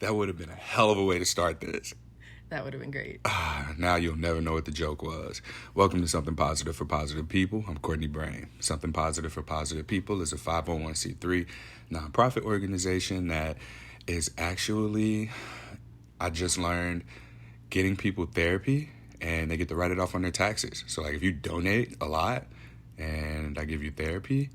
That would have been a hell of a way to start this. That would have been great. Now you'll never know what the joke was. Welcome to Something Positive for Positive People. I'm Courtney Brain. Something Positive for Positive People is a 501c3 nonprofit organization that is actually, I just learned, getting people therapy, and they get to write it off on their taxes. So like if you donate a lot and I give you therapy,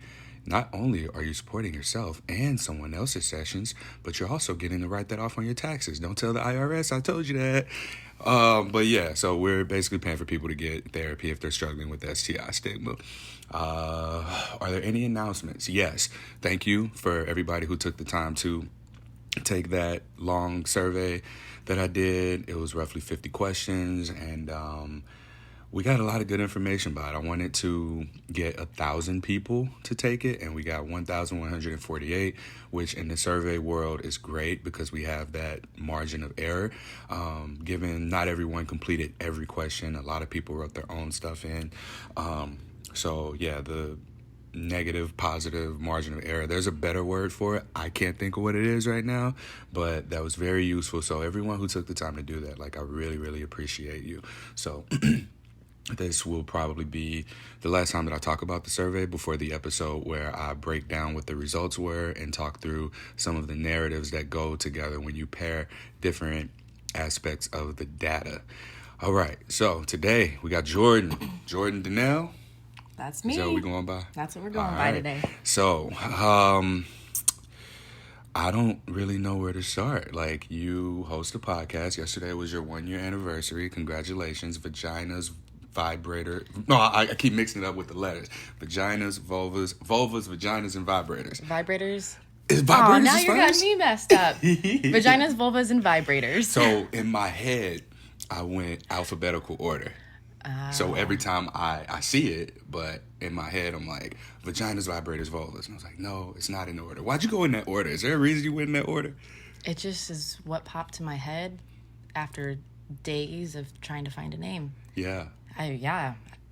not only are you supporting yourself and someone else's sessions, but you're also getting to write that off on your taxes. Don't tell the IRS I told you that. But yeah, so we're basically paying for people to get therapy if they're struggling with STI stigma. Are there any announcements? Yes. Thank you for everybody who took the time to take that long survey that I did. It was roughly 50 questions, and we got a lot of good information by it. I wanted to get 1,000 people to take it, and we got 1,148, which in the survey world is great because we have that margin of error. Given not everyone completed every question, a lot of people wrote their own stuff in. So yeah, the negative, positive margin of error. There's a better word for it. I can't think of what it is right now, but that was very useful. So everyone who took the time to do that, like, I really, really appreciate you. So this will probably be the last time that I talk about the survey before the episode where I break down what the results were and talk through some of the narratives that go together when you pair different aspects of the data. All right, so today we got Jordan Donnell. That's me. Is that what we're going by? That's what we're going by today. So, I don't really know where to start. Like, you host a podcast. Yesterday was your 1-year anniversary. Congratulations. Vaginas, vibrator. No, I keep mixing it up with the letters. Vaginas, vulvas, vaginas, and vibrators. Vibrators? Is vibrators Oh, now is you got me messed up. Vaginas, vulvas, and vibrators. So, in my head, I went alphabetical order. So every time I see it, but in my head, I'm like, vaginas, vibrators, vulvas. And I was like, no, it's not in order. Why'd you go in that order? Is there a reason you went in that order? It just is what popped to my head after days of trying to find a name. Yeah.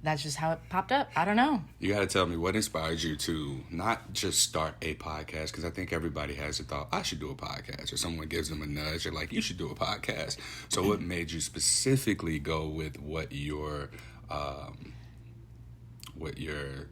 That's just how it popped up. I don't know. You got to tell me what inspired you to not just start a podcast, because I think everybody has a thought, I should do a podcast, or someone gives them a nudge, or like, you should do a podcast. So what made you specifically go with what your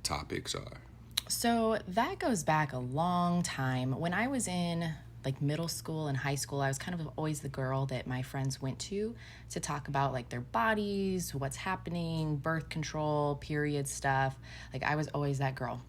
topics are? So that goes back a long time. When I was in like middle school and high school, I was kind of always the girl that my friends went to talk about like their bodies, what's happening, birth control, period stuff. Like I was always that girl.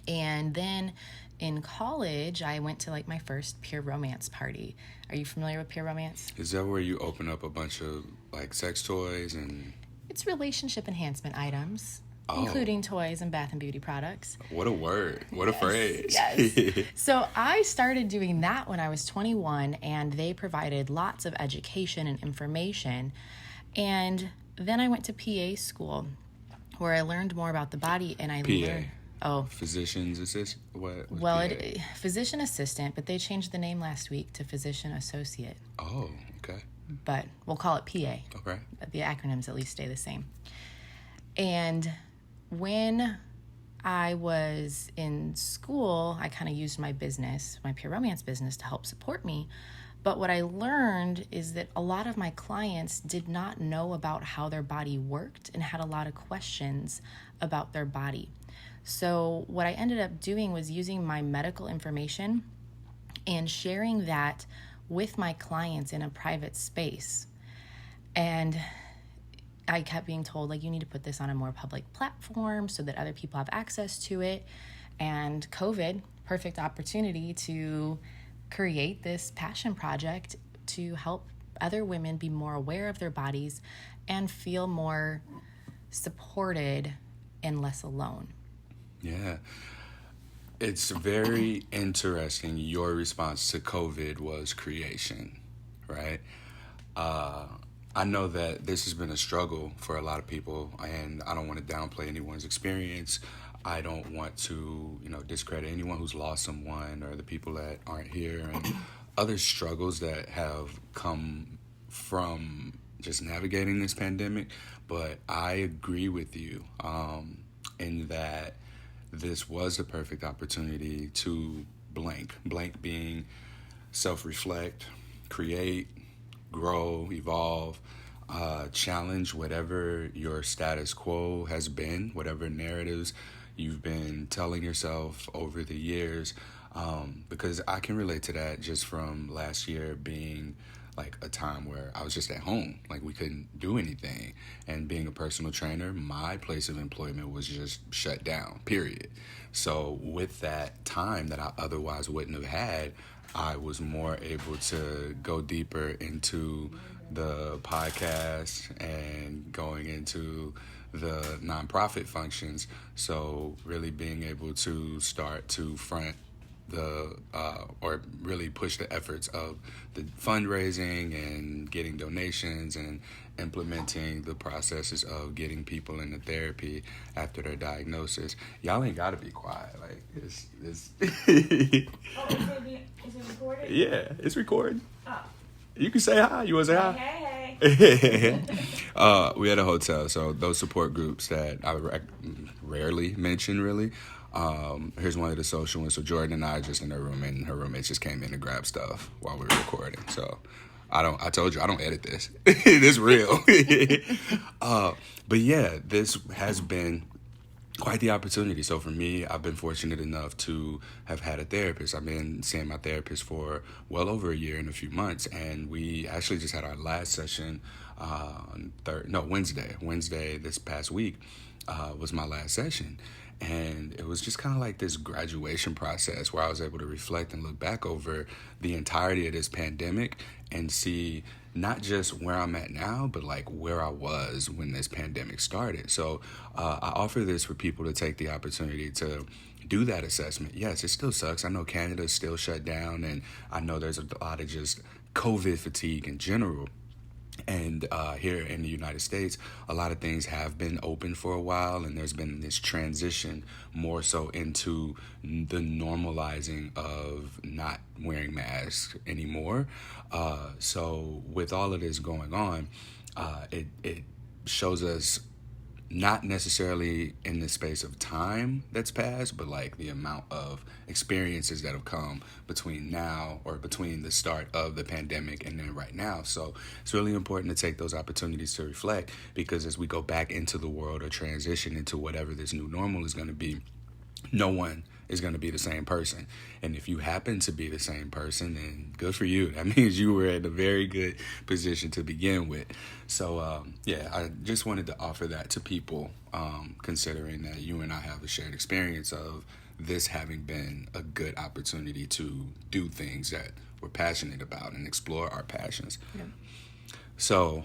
And then in college, I went to like my first peer romance party. Are you familiar with peer romance? Is that where you open up a bunch of like sex toys and... It's relationship enhancement items. Oh. Including toys and bath and beauty products. What a word. What a phrase. Yes. So I started doing that when I was 21, and they provided lots of education and information. And then I went to PA school where I learned more about the body, and I learned... Oh. Physician's assistant? What? Well, physician assistant, but they changed the name last week to physician associate. Oh, okay. But we'll call it PA. Okay. The acronyms at least stay the same. And when I was in school, I kind of used my business, my peer romance business, to help support me. But what I learned is that a lot of my clients did not know about how their body worked and had a lot of questions about their body. So what I ended up doing was using my medical information and sharing that with my clients in a private space. And I kept being told, like, you need to put this on a more public platform so that other people have access to it. And COVID, perfect opportunity to create this passion project to help other women be more aware of their bodies and feel more supported and less alone. Yeah. It's very interesting. Your response to COVID was creation, right? I know that this has been a struggle for a lot of people, and I don't want to downplay anyone's experience. I don't want to, discredit anyone who's lost someone or the people that aren't here and other struggles that have come from just navigating this pandemic. But I agree with you in that this was the perfect opportunity to blank being self-reflect, create, grow, evolve, challenge whatever your status quo has been, whatever narratives you've been telling yourself over the years. Because I can relate to that just from last year being like a time where I was just at home, like we couldn't do anything. And being a personal trainer, my place of employment was just shut down, period. So with that time that I otherwise wouldn't have had, I was more able to go deeper into the podcast and going into the nonprofit functions. So really being able to start to front or really push the efforts of the fundraising and getting donations and implementing the processes of getting people into therapy after their diagnosis. Y'all ain't gotta be quiet. Like it's Oh, is it recorded? Yeah, it's recording. Oh. You can say hi. You wanna say hi? Hey. We had a hotel, so those support groups that I rarely mention really. Here's one of the social ones. So Jordan and I are just in her room, and her roommates just came in to grab stuff while we were recording. So I told you I don't edit this. This real. But yeah, this has been quite the opportunity. So for me, I've been fortunate enough to have had a therapist. I've been seeing my therapist for well over a year and a few months, and we actually just had our last session on Wednesday this past week was my last session. And it was just kind of like this graduation process where I was able to reflect and look back over the entirety of this pandemic and see not just where I'm at now, but like where I was when this pandemic started. So I offer this for people to take the opportunity to do that assessment. Yes, it still sucks. I know Canada's still shut down, and I know there's a lot of just COVID fatigue in general. And here in the United States, a lot of things have been open for a while, and there's been this transition more so into the normalizing of not wearing masks anymore. So with all of this going on, it shows us not necessarily in the space of time that's passed, but like the amount of experiences that have come between now or between the start of the pandemic and then right now. So it's really important to take those opportunities to reflect, because as we go back into the world or transition into whatever this new normal is going to be, no one is going to be the same person. And if you happen to be the same person, then good for you. That means you were in a very good position to begin with. So, I just wanted to offer that to people, considering that you and I have a shared experience of this having been a good opportunity to do things that we're passionate about and explore our passions. Yeah. So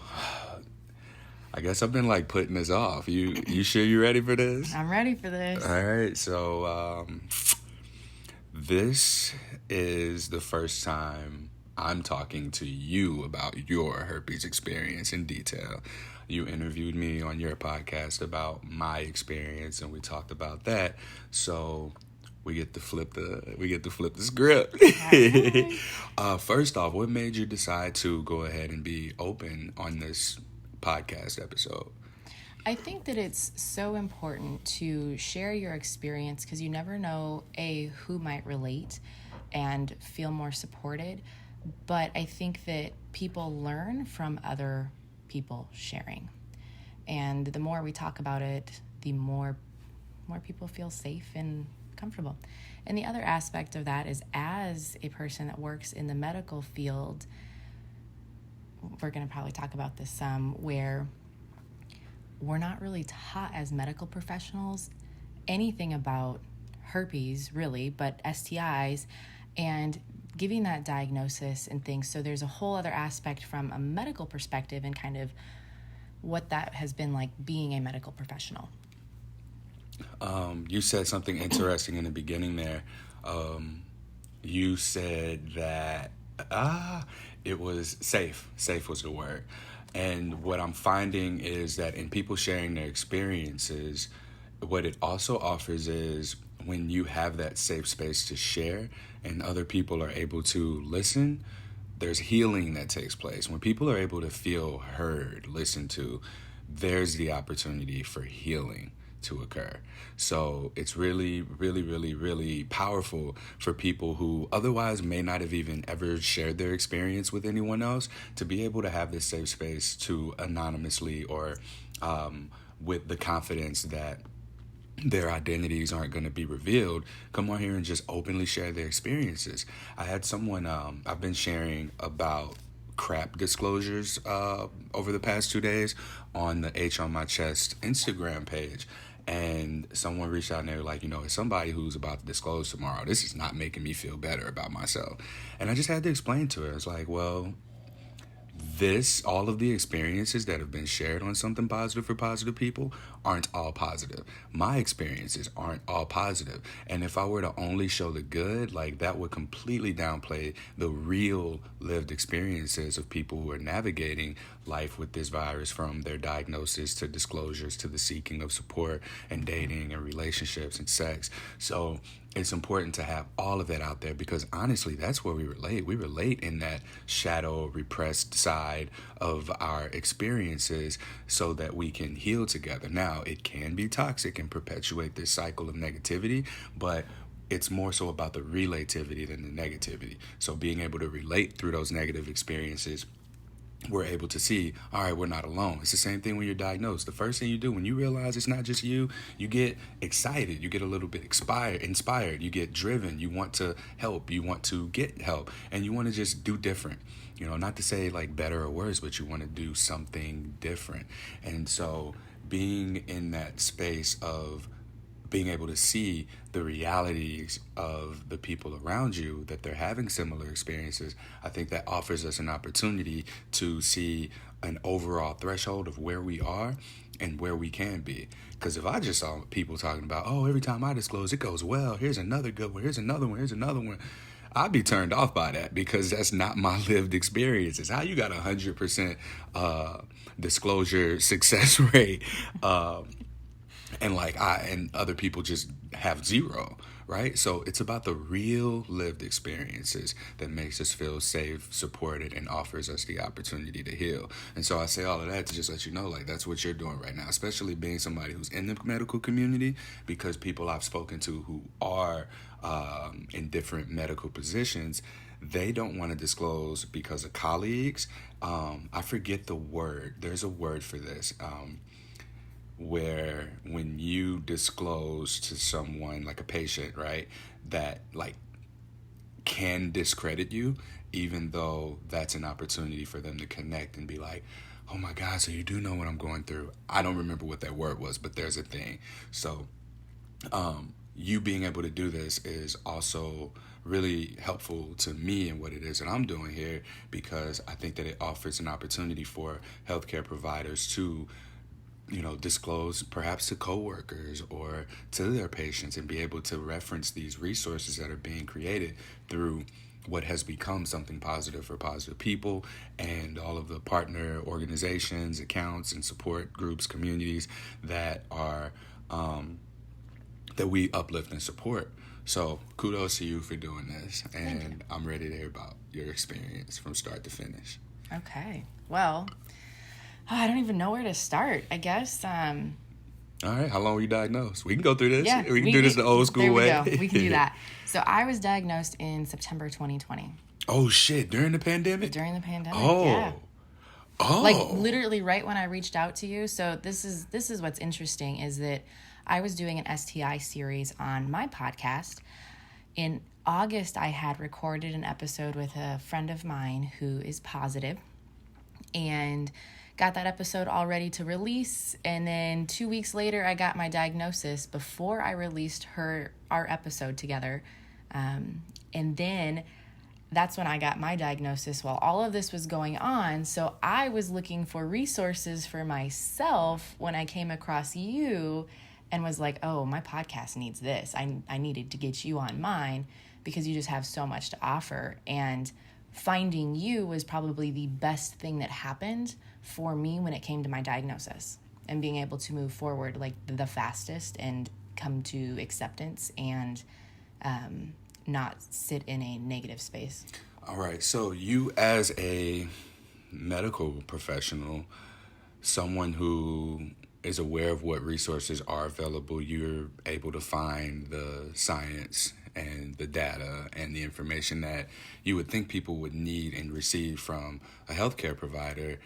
I guess I've been like putting this off. You sure you ready for this? I'm ready for this. All right. So this is the first time I'm talking to you about your herpes experience in detail. You interviewed me on your podcast about my experience, and we talked about that. So we get to flip the script. First off, what made you decide to go ahead and be open on this podcast episode? I think that it's so important to share your experience, because you never know who might relate and feel more supported. But I think that people learn from other people sharing, and the more we talk about it, the more people feel safe and comfortable. And the other aspect of that is, as a person that works in the medical field, we're going to probably talk about this some, where we're not really taught as medical professionals anything about herpes, really, but STIs, and giving that diagnosis and things. So there's a whole other aspect from a medical perspective and kind of what that has been like being a medical professional. You said something interesting in the beginning there. You said that it was safe. Safe was the word. And what I'm finding is that in people sharing their experiences, what it also offers is when you have that safe space to share and other people are able to listen, there's healing that takes place. When people are able to feel heard, listened to, there's the opportunity for healing to occur. So it's really, really, really, really powerful for people who otherwise may not have even ever shared their experience with anyone else to be able to have this safe space to anonymously or with the confidence that their identities aren't going to be revealed, come on here and just openly share their experiences. I had someone, I've been sharing about crap disclosures over the past 2 days on the H on My Chest Instagram page. And someone reached out and they were like, as somebody who's about to disclose tomorrow, this is not making me feel better about myself. And I just had to explain to her, it's like, well, all of the experiences that have been shared on Something Positive for Positive People aren't all positive. My experiences aren't all positive. And if I were to only show the good, like that would completely downplay the real lived experiences of people who are navigating life with this virus, from their diagnosis to disclosures to the seeking of support and dating and relationships and sex. So it's important to have all of that out there because honestly, that's where we relate. We relate in that shadow, repressed side of our experiences so that we can heal together. Now, it can be toxic and perpetuate this cycle of negativity, but it's more so about the relativity than the negativity. So being able to relate through those negative experiences, we're able to see, all right, we're not alone. It's the same thing when you're diagnosed. The first thing you do when you realize it's not just you, you get excited, you get a little bit inspired, you get driven, you want to help, you want to get help, and you want to just do different. Not to say like better or worse, but you want to do something different. And so being in that space of being able to see the realities of the people around you, that they're having similar experiences, I think that offers us an opportunity to see an overall threshold of where we are and where we can be. Because if I just saw people talking about, oh, every time I disclose, it goes well, here's another good one, here's another one, I'd be turned off by that because that's not my lived experiences. How you got 100% disclosure success rate, and other people just have zero, right? So it's about the real lived experiences that makes us feel safe, supported, and offers us the opportunity to heal. And so I say all of that to just let you know, like, that's what you're doing right now, especially being somebody who's in the medical community, because people I've spoken to who are in different medical positions, they don't want to disclose because of colleagues. I forget the word. There's a word for this. Where when you disclose to someone, like a patient, right, that like can discredit you, even though that's an opportunity for them to connect and be like, oh my God, so you do know what I'm going through. I don't remember what that word was, but there's a thing. So you being able to do this is also really helpful to me and what it is that I'm doing here, because I think that it offers an opportunity for healthcare providers to disclose perhaps to coworkers or to their patients and be able to reference these resources that are being created through what has become Something Positive for Positive People and all of the partner organizations, accounts, and support groups, communities that are that we uplift and support. So kudos to you for doing this, and I'm ready to hear about your experience from start to finish. Okay. Well, I don't even know where to start, I guess. All right. How long were you diagnosed? We can go through this. Yeah, we can do this the old school way. There we go. We can do that. So I was diagnosed in September 2020. Oh, shit. During the pandemic? During the pandemic, oh. yeah. Oh. Like literally right when I reached out to you. So this is what's interesting is that I was doing an STI series on my podcast. In August, I had recorded an episode with a friend of mine who is positive and got that episode all ready to release. And then 2 weeks later, I got my diagnosis before I released our episode together. And then that's when I got my diagnosis while all of this was going on. So I was looking for resources for myself when I came across you and was like, oh, my podcast needs this. I needed to get you on mine because you just have so much to offer. And finding you was probably the best thing that happened for me when it came to my diagnosis and being able to move forward like the fastest and come to acceptance and not sit in a negative space. All right. So you as a medical professional, someone who is aware of what resources are available, you're able to find the science and the data and the information that you would think people would need and receive from a healthcare provider.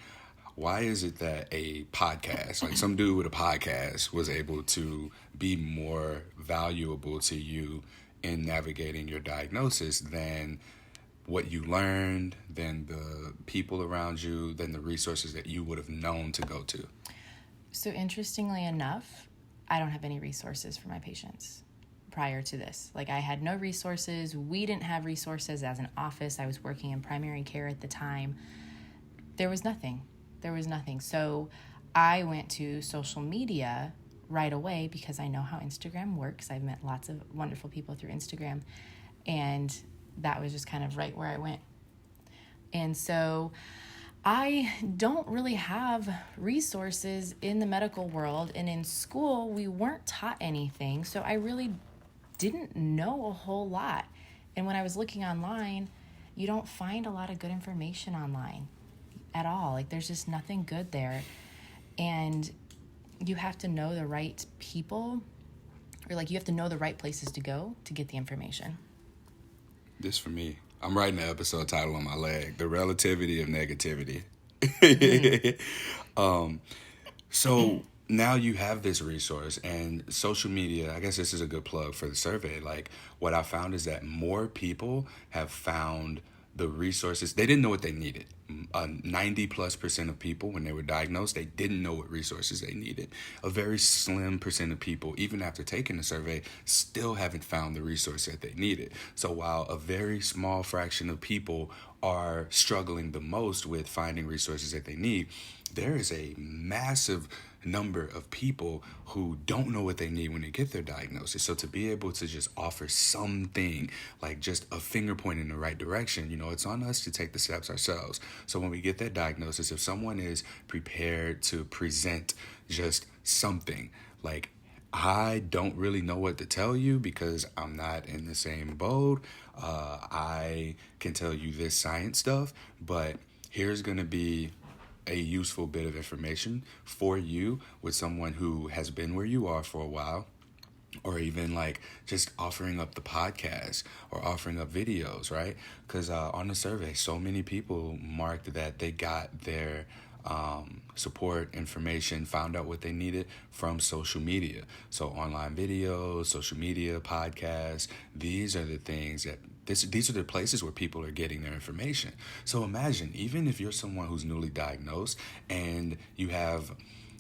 Why is it that a podcast, like some dude with a podcast, was able to be more valuable to you in navigating your diagnosis than what you learned, than the people around you, than the resources that you would have known to go to? So interestingly enough, I don't have any resources for my patients prior to this. Like, I had no resources. We didn't have resources as an office. I was working in primary care at the time. There was nothing. So I went to social media right away because I know how Instagram works. I've met lots of wonderful people through Instagram, and that was just kind of right where I went. And so I don't really have resources in the medical world, and in school we weren't taught anything, so I really didn't know a whole lot. And when I was looking online, you don't find a lot of good information online at all. Like, there's just nothing good there, and you have to know the right people, or like you have to know the right places to go to get the information. This for me. I'm writing the episode title on my leg, The Relativity of Negativity. So now you have this resource, and social media, I guess this is a good plug for the survey. Like, what I found is that more people have found the resources. They didn't know what they needed. 90+% of people, when they were diagnosed, they didn't know what resources they needed. A very slim percent of people, even after taking the survey, still haven't found the resource that they needed. So while a very small fraction of people are struggling the most with finding resources that they need, there is a massive number of people who don't know what they need when they get their diagnosis. So to be able to just offer something, like just a finger point in the right direction, it's on us to take the steps ourselves. So when we get that diagnosis, if someone is prepared to present just something, like, I don't really know what to tell you because I'm not in the same boat. I can tell you this science stuff, but here's going to be a useful bit of information for you with someone who has been where you are for a while, or even like just offering up the podcast or offering up videos, right? Because on the survey, so many people marked that they got their support information, found out what they needed from social media. So online videos, social media, podcasts, these are the things that these are the places where people are getting their information. So imagine, even if you're someone who's newly diagnosed and you have,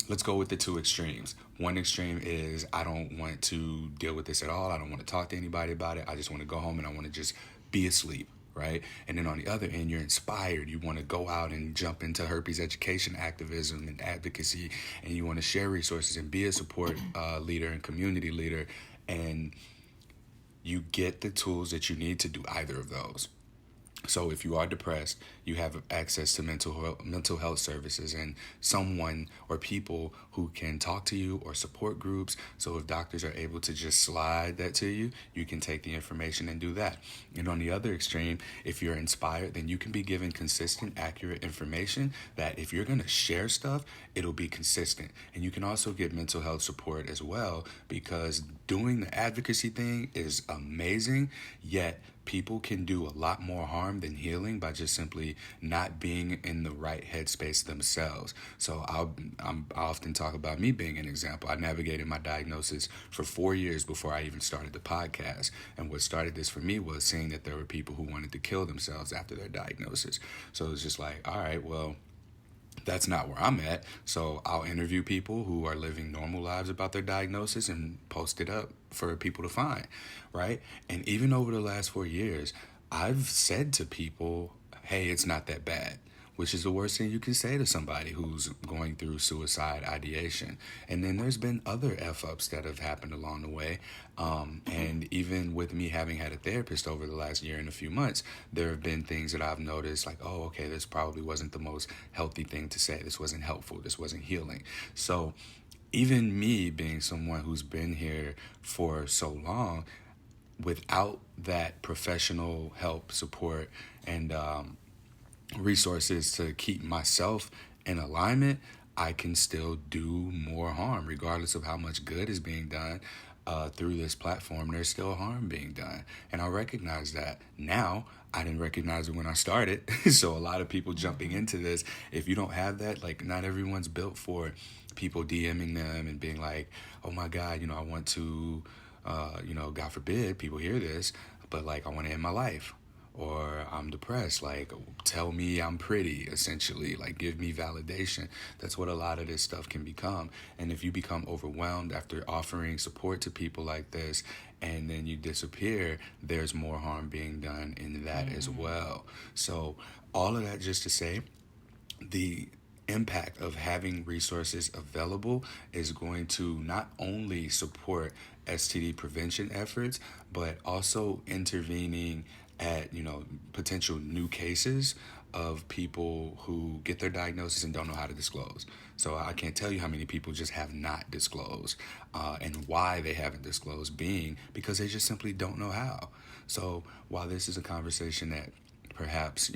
let's go with the two extremes. One extreme is, I don't want to deal with this at all. I don't want to talk to anybody about it. I just want to go home and I want to just be asleep, right? And then on the other end, you're inspired. You want to go out and jump into herpes education activism and advocacy, and you want to share resources and be a support leader and community leader. And you get the tools that you need to do either of those. So if you are depressed, you have access to mental health services and someone or people who can talk to you, or support groups. So if doctors are able to just slide that to you, you can take the information and do that. And on the other extreme, if you're inspired, then you can be given consistent, accurate information that if you're going to share stuff, it'll be consistent. And you can also get mental health support as well, because doing the advocacy thing is amazing, yet people can do a lot more harm than healing by just simply not being in the right headspace themselves. So I often talk about me being an example. I navigated my diagnosis for 4 years before I even started the podcast. And what started this for me was seeing that there were people who wanted to kill themselves after their diagnosis. So it's just like, all right, well, that's not where I'm at. So I'll interview people who are living normal lives about their diagnosis and post it up for people to find, right? And even over the last 4 years, I've said to people, hey, it's not that bad, which is the worst thing you can say to somebody who's going through suicide ideation. And then there's been other F-ups that have happened along the way. And even with me having had a therapist over the last year and a few months, there have been things that I've noticed, like, oh, okay, this probably wasn't the most healthy thing to say. This wasn't helpful. This wasn't healing. So even me being someone who's been here for so long, without that professional help, support, and resources to keep myself in alignment, I can still do more harm, regardless of how much good is being done. Through this platform, there's still harm being done. And I recognize that now. I didn't recognize it when I started. So a lot of people jumping into this, if you don't have that, like, not everyone's built for people DMing them and being like, oh my God, I want to, God forbid people hear this, but like, I want to end my life. Or I'm depressed, like, tell me I'm pretty, essentially, like, give me validation. That's what a lot of this stuff can become. And if you become overwhelmed after offering support to people like this, and then you disappear, there's more harm being done in that as well. So all of that just to say, the impact of having resources available is going to not only support STD prevention efforts, but also intervening at potential new cases of people who get their diagnosis and don't know how to disclose. So I can't tell you how many people just have not disclosed, and why they haven't disclosed being because they just simply don't know how. So while this is a conversation that perhaps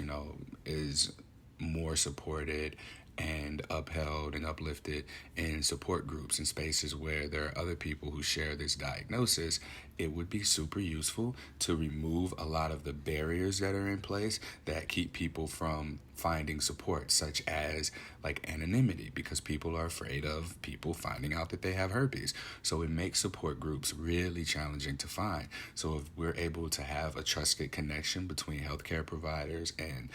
is more supported and upheld and uplifted in support groups and spaces where there are other people who share this diagnosis, it would be super useful to remove a lot of the barriers that are in place that keep people from finding support, such as like anonymity, because people are afraid of people finding out that they have herpes. So it makes support groups really challenging to find. So if we're able to have a trusted connection between healthcare providers and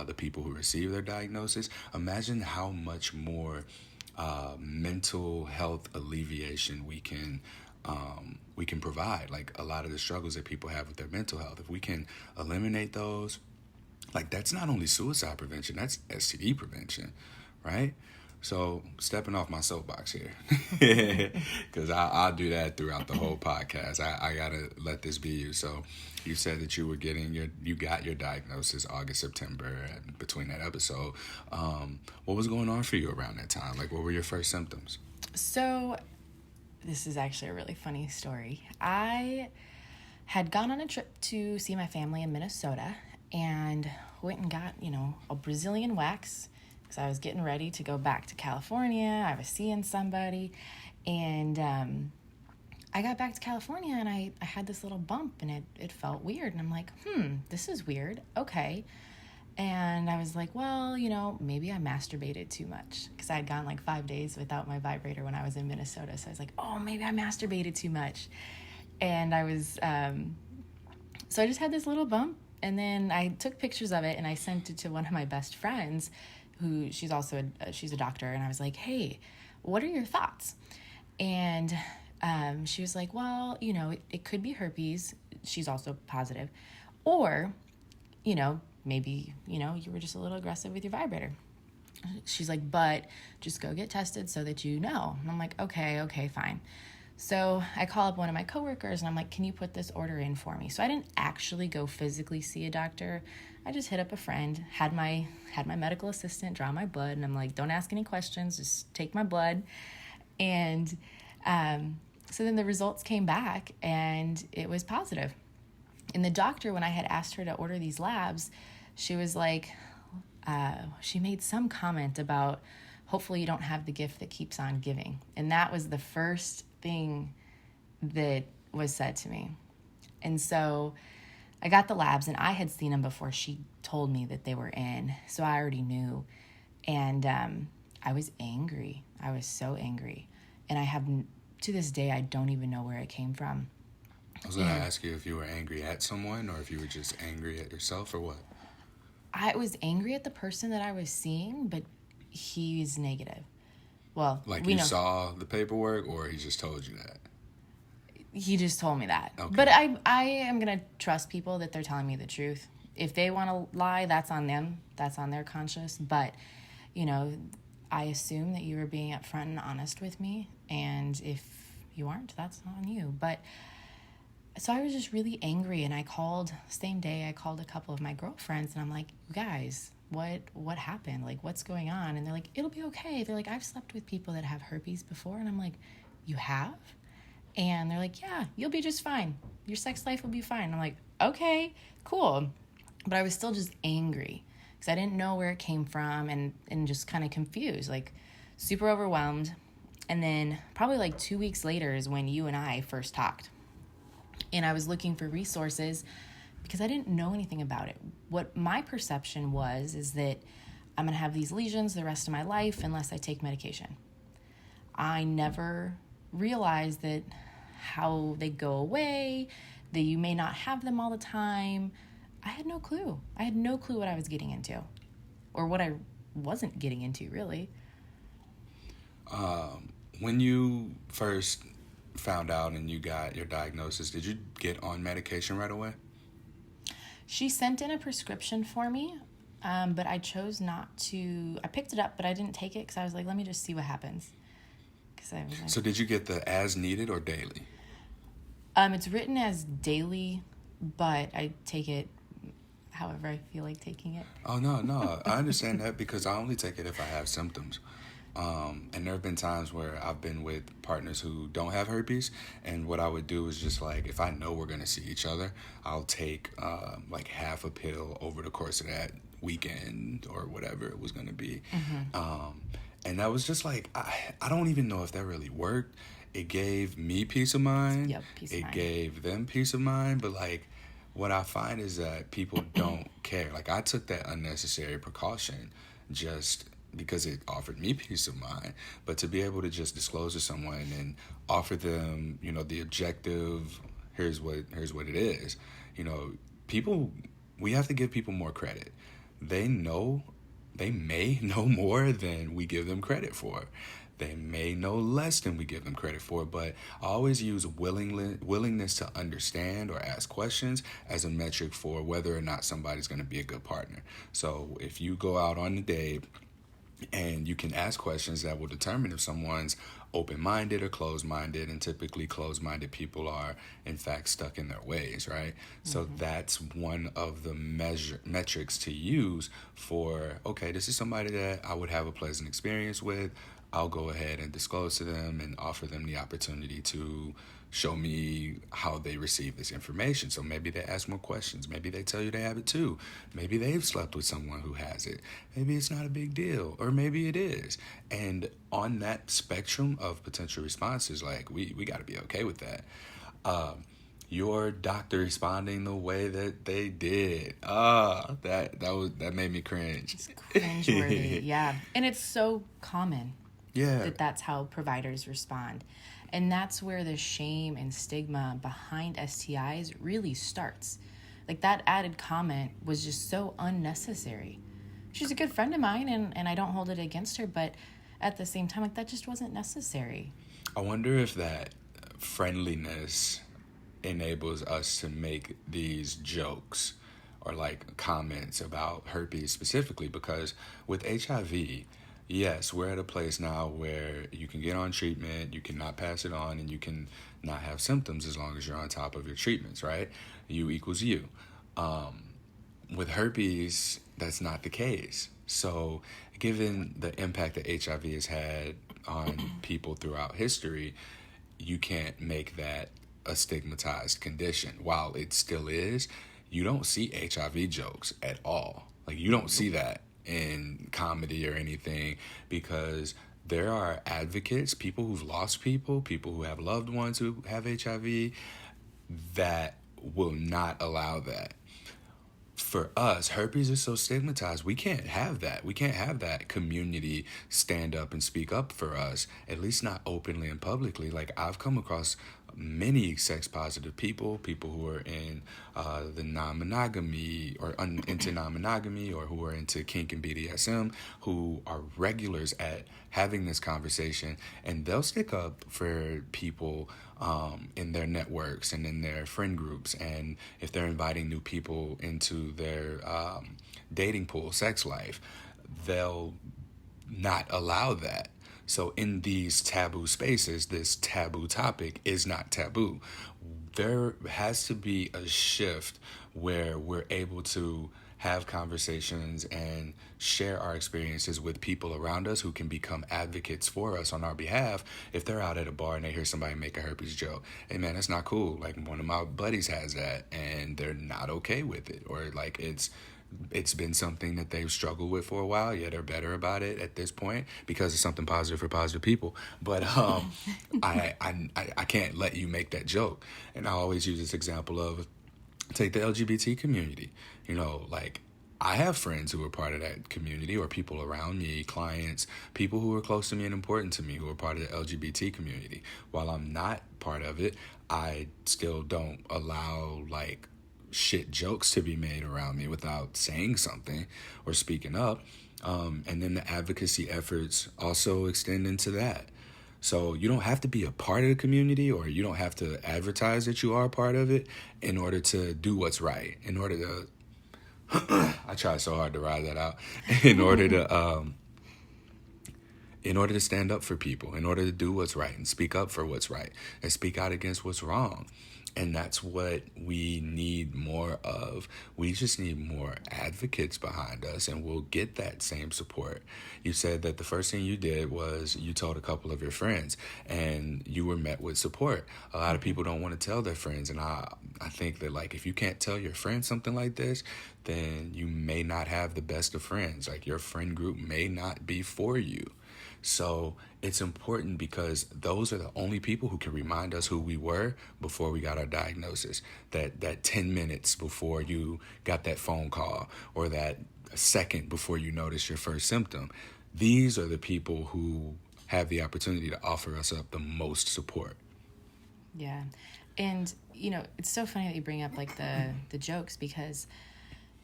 the people who receive their diagnosis, imagine how much more mental health alleviation we can provide. Like a lot of the struggles that people have with their mental health, if we can eliminate those, like that's not only suicide prevention, that's STD prevention, right? So stepping off my soapbox here, because I'll do that throughout the whole podcast. I gotta let this be you. So you said that you got your diagnosis August, September, and between that episode. What was going on for you around that time? Like, what were your first symptoms? So this is actually a really funny story. I had gone on a trip to see my family in Minnesota and went and got, a Brazilian wax because I was getting ready to go back to California. I was seeing somebody, and I got back to California and I had this little bump and it felt weird. And I'm like, this is weird. Okay. And I was like, well, maybe I masturbated too much because I had gone like 5 days without my vibrator when I was in Minnesota. So I was like, oh, maybe I masturbated too much. And I was, so I just had this little bump, and then I took pictures of it and I sent it to one of my best friends who she's a doctor. And I was like, hey, what are your thoughts? And she was like, well, it could be herpes. She's also positive. Or, maybe, you were just a little aggressive with your vibrator. She's like, but just go get tested so that you know. And I'm like, okay, fine. So I call up one of my coworkers and I'm like, can you put this order in for me? So I didn't actually go physically see a doctor. I just hit up a friend, had my medical assistant draw my blood, and I'm like, don't ask any questions, just take my blood. And so then the results came back and it was positive. And the doctor, when I had asked her to order these labs, she was like, she made some comment about, hopefully you don't have the gift that keeps on giving. And that was the first thing that was said to me. And so I got the labs, and I had seen them before she told me that they were in. So I already knew. And I was angry. I was so angry. And to this day, I don't even know where it came from. I was going to ask you if you were angry at someone or if you were just angry at yourself or what? I was angry at the person that I was seeing, but he's negative. Well, like you saw the paperwork, or he just told you that? He just told me that. Okay. But I am going to trust people that they're telling me the truth. If they want to lie, that's on them. That's on their conscience. But, I assume that you were being upfront and honest with me. And if you aren't, that's on you. But so I was just really angry, and same day I called a couple of my girlfriends, and I'm like, you guys, what happened? Like, what's going on? And they're like, it'll be okay. They're like, I've slept with people that have herpes before. And I'm like, you have? And they're like, yeah, you'll be just fine. Your sex life will be fine. I'm like, okay, cool. But I was still just angry because I didn't know where it came from and just kind of confused. Like, super overwhelmed. And then probably like 2 weeks later is when you and I first talked. And I was looking for resources because I didn't know anything about it. What my perception was is that I'm going to have these lesions the rest of my life unless I take medication. I never realized that how they go away, that you may not have them all the time. I had no clue. I had no clue what I was getting into, or what I wasn't getting into, really. When you first found out and you got your diagnosis, did you get on medication right away? She sent in a prescription for me, but I chose not to. I picked it up, but I didn't take it because I was like, let me just see what happens. I was like, so did you get the as needed or daily? It's written as daily, but I take it however I feel like taking it. Oh, no. I understand that because I only take it if I have symptoms. And there have been times where I've been with partners who don't have herpes, and what I would do is just like, if I know we're going to see each other, I'll take like half a pill over the course of that weekend or whatever it was going to be. Mm-hmm. And that was just like, I don't even know if that really worked. It gave me peace of mind. Yep, peace of mind. It gave them peace of mind. But like, what I find is that people don't care. Like, I took that unnecessary precaution just because it offered me peace of mind. But to be able to just disclose to someone and offer them, the objective, here's what it is. People, we have to give people more credit. They may know more than we give them credit for. They may know less than we give them credit for, but I always use willingness to understand or ask questions as a metric for whether or not somebody's going to be a good partner. So if you go out on a date and you can ask questions that will determine if someone's open-minded or closed-minded, and typically closed-minded people are, in fact, stuck in their ways, right? Mm-hmm. So that's one of the metrics to use for, okay, this is somebody that I would have a pleasant experience with. I'll go ahead and disclose to them and offer them the opportunity to show me how they receive this information. So maybe they ask more questions. Maybe they tell you they have it too. Maybe they've slept with someone who has it. Maybe it's not a big deal, or maybe it is. And on that spectrum of potential responses, like we got to be okay with that. Your doctor responding the way that they did, that made me cringe. It's cringeworthy, yeah. And it's so common. Yeah. That's how providers respond. And that's where the shame and stigma behind STIs really starts. Like, that added comment was just so unnecessary. She's a good friend of mine, and I don't hold it against her, but at the same time, like, that just wasn't necessary. I wonder if that friendliness enables us to make these jokes or like comments about herpes specifically, because with HIV, yes, we're at a place now where you can get on treatment, you cannot pass it on, and you can not have symptoms as long as you're on top of your treatments, right? U equals U. With herpes, that's not the case. So given the impact that HIV has had on people throughout history, you can't make that a stigmatized condition. While it still is, you don't see HIV jokes at all. Like, you don't see that in comedy or anything, because there are advocates, people who've lost people who have loved ones who have HIV, that will not allow that. For us, herpes is so stigmatized. We can't have that. We can't have that community stand up and speak up for us, at least not openly and publicly. Like, I've come across many sex-positive people who are in the non-monogamy or into non-monogamy, or who are into kink and BDSM, who are regulars at having this conversation, and they'll stick up for people in their networks and in their friend groups, and if they're inviting new people into their dating pool, sex life, they'll not allow that. So in these taboo spaces, this taboo topic is not taboo. There has to be a shift where we're able to have conversations and share our experiences with people around us who can become advocates for us on our behalf. If they're out at a bar and they hear somebody make a herpes joke, hey man, that's not cool. Like, one of my buddies has that and they're not okay with it, or like it's it's been something that they've struggled with for a while, yet they're better about it at this point because it's something positive for positive people. But I can't let you make that joke. And I always use this example of, take the LGBT community. You know, like, I have friends who are part of that community, or people around me, clients, people who are close to me and important to me who are part of the LGBT community. While I'm not part of it, I still don't allow, like, shit jokes to be made around me without saying something or speaking up. And then the advocacy efforts also extend into that. So you don't have to be a part of the community, or you don't have to advertise that you are a part of it in order to do what's right, in order to I try so hard to ride that out. In order to stand up for people, in order to do what's right and speak up for what's right and speak out against what's wrong. And that's what we need more of. We just need more advocates behind us, and we'll get that same support. You said that the first thing you did was you told a couple of your friends, and you were met with support. A lot of people don't want to tell their friends, and I think that, like, if you can't tell your friends something like this, then you may not have the best of friends. Like, your friend group may not be for you. So it's important, because those are the only people who can remind us who we were before we got our diagnosis. That 10 minutes before you got that phone call, or that second before you noticed your first symptom. These are the people who have the opportunity to offer us up the most support. Yeah. And, you know, it's so funny that you bring up, like, the jokes, because